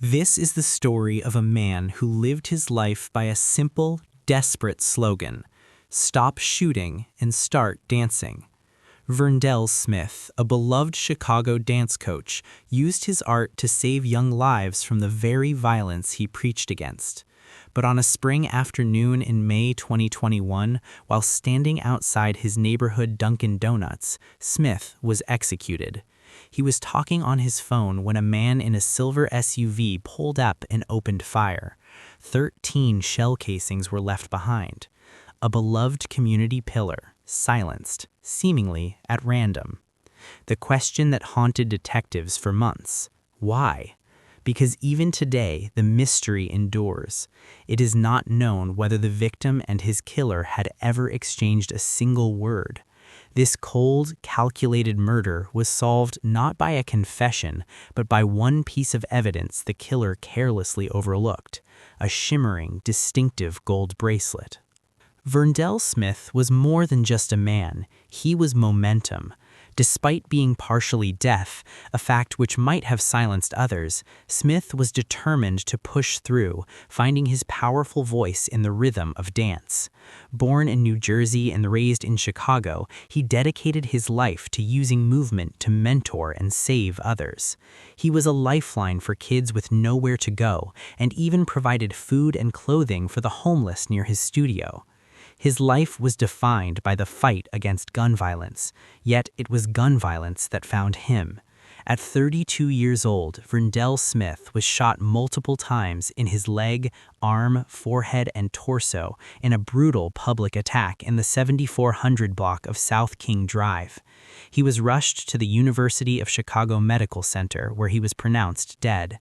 This is the story of a man who lived his life by a simple, desperate slogan: stop shooting and start dancing. Verndell Smith, a beloved Chicago dance coach, used his art to save young lives from the very violence he preached against. But on a spring afternoon in May 2021, while standing outside his neighborhood Dunkin Donuts, Smith was executed. He was talking on his phone when a man in a silver SUV pulled up and opened fire. 13 shell casings were left behind. A beloved community pillar, silenced, seemingly at random. The question that haunted detectives for months: why? Because even today, the mystery endures. It is not known whether the victim and his killer had ever exchanged a single word. This cold, calculated murder was solved not by a confession, but by one piece of evidence the killer carelessly overlooked: a shimmering, distinctive gold bracelet. Verndell Smith was more than just a man. He was momentum. Despite being partially deaf, a fact which might have silenced others, Smith was determined to push through, finding his powerful voice in the rhythm of dance. Born in New Jersey and raised in Chicago, he dedicated his life to using movement to mentor and save others. He was a lifeline for kids with nowhere to go, and even provided food and clothing for the homeless near his studio. His life was defined by the fight against gun violence, yet it was gun violence that found him. At 32 years old, Verndell Smith was shot multiple times in his leg, arm, forehead, and torso in a brutal public attack in the 7400 block of South King Drive. He was rushed to the University of Chicago Medical Center, where he was pronounced dead.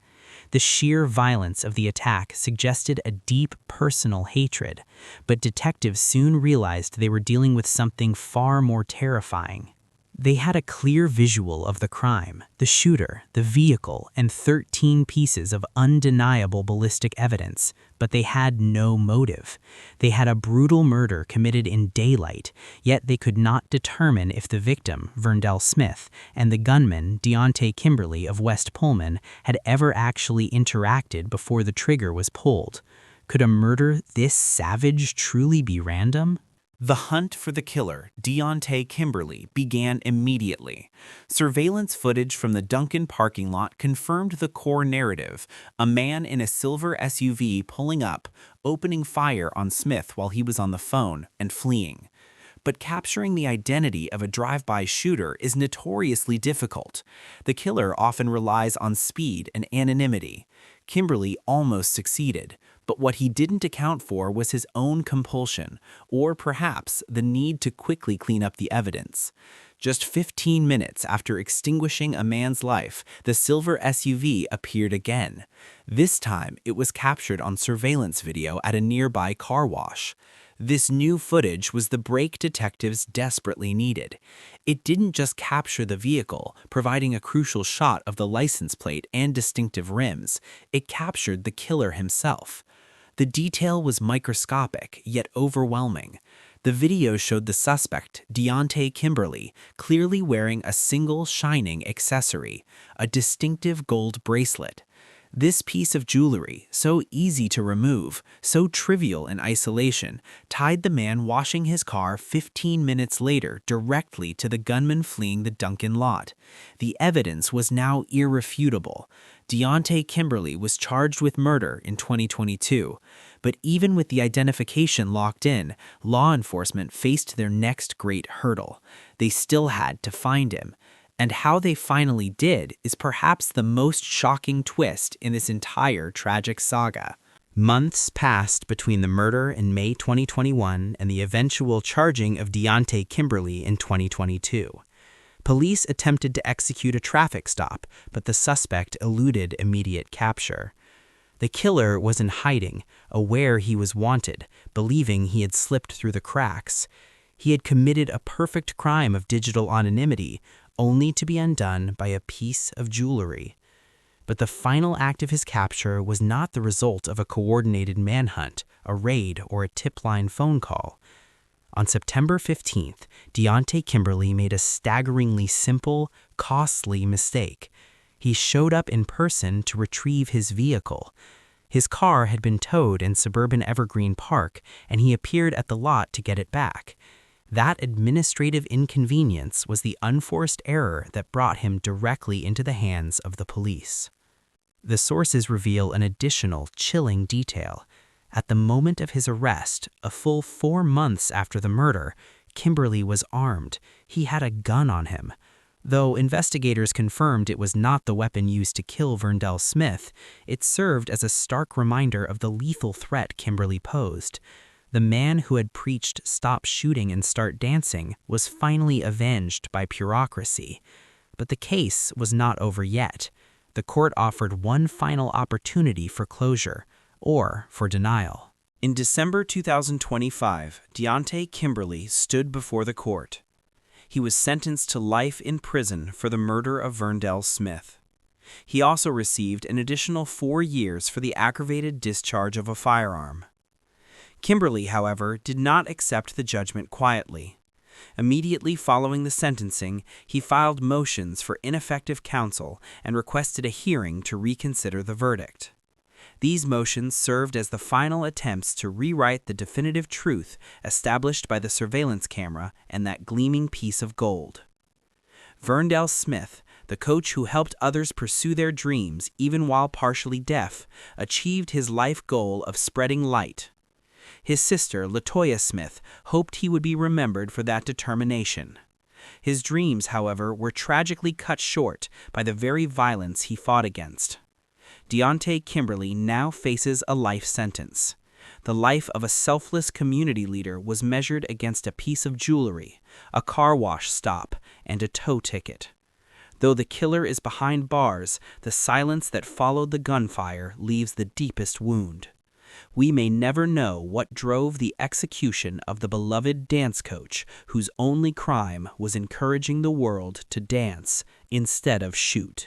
The sheer violence of the attack suggested a deep personal hatred, but detectives soon realized they were dealing with something far more terrifying. They had a clear visual of the crime, the shooter, the vehicle, and 13 pieces of undeniable ballistic evidence, but they had no motive. They had a brutal murder committed in daylight, yet they could not determine if the victim, Verndell Smith, and the gunman, Deontay Kimberly of West Pullman, had ever actually interacted before the trigger was pulled. Could a murder this savage truly be random? The hunt for the killer, Deontay Kimberly, began immediately. Surveillance footage from the Dunkin' parking lot confirmed the core narrative: a man in a silver SUV pulling up, opening fire on Smith while he was on the phone, and fleeing. But capturing the identity of a drive-by shooter is notoriously difficult. The killer often relies on speed and anonymity. Kimberly almost succeeded, but what he didn't account for was his own compulsion, or perhaps the need to quickly clean up the evidence. Just 15 minutes after extinguishing a man's life, the silver SUV appeared again. This time, it was captured on surveillance video at a nearby car wash. This new footage was the break detectives desperately needed. It didn't just capture the vehicle, providing a crucial shot of the license plate and distinctive rims. It captured the killer himself. The detail was microscopic, yet overwhelming. The video showed the suspect, Deontay Kimberly, clearly wearing a single shining accessory, a distinctive gold bracelet. This piece of jewelry, so easy to remove, so trivial in isolation, tied the man washing his car 15 minutes later directly to the gunman fleeing the Dunkin' lot. The evidence was now irrefutable. Deontay Kimberly was charged with murder in 2022. But even with the identification locked in, law enforcement faced their next great hurdle. They still had to find him. And how they finally did is perhaps the most shocking twist in this entire tragic saga. Months passed between the murder in May 2021 and the eventual charging of Deontay Kimberly in 2022. Police attempted to execute a traffic stop, but the suspect eluded immediate capture. The killer was in hiding, aware he was wanted, believing he had slipped through the cracks. He had committed a perfect crime of digital anonymity, only to be undone by a piece of jewelry. But the final act of his capture was not the result of a coordinated manhunt, a raid, or a tip-line phone call. On September 15th, Deontay Kimberly made a staggeringly simple, costly mistake. He showed up in person to retrieve his vehicle. His car had been towed in suburban Evergreen Park, and he appeared at the lot to get it back. That administrative inconvenience was the unforced error that brought him directly into the hands of the police. The sources reveal an additional chilling detail. At the moment of his arrest, a full 4 months after the murder, Kimberly was armed. He had a gun on him. Though investigators confirmed it was not the weapon used to kill Verndell Smith, it served as a stark reminder of the lethal threat Kimberly posed. The man who had preached "stop shooting and start dancing" was finally avenged by bureaucracy. But the case was not over yet. The court offered one final opportunity for closure, or for denial. In December 2025, Deontay Kimberly stood before the court. He was sentenced to life in prison for the murder of Verndell Smith. He also received an additional 4 years for the aggravated discharge of a firearm. Kimberly, however, did not accept the judgment quietly. Immediately following the sentencing, he filed motions for ineffective counsel and requested a hearing to reconsider the verdict. These motions served as the final attempts to rewrite the definitive truth established by the surveillance camera and that gleaming piece of gold. Verndell Smith, the coach who helped others pursue their dreams even while partially deaf, achieved his life goal of spreading light. His sister, LaToya Smith, hoped he would be remembered for that determination. His dreams, however, were tragically cut short by the very violence he fought against. Deontay Kimberly now faces a life sentence. The life of a selfless community leader was measured against a piece of jewelry, a car wash stop, and a tow ticket. Though the killer is behind bars, the silence that followed the gunfire leaves the deepest wound. We may never know what drove the execution of the beloved dance coach whose only crime was encouraging the world to dance instead of shoot.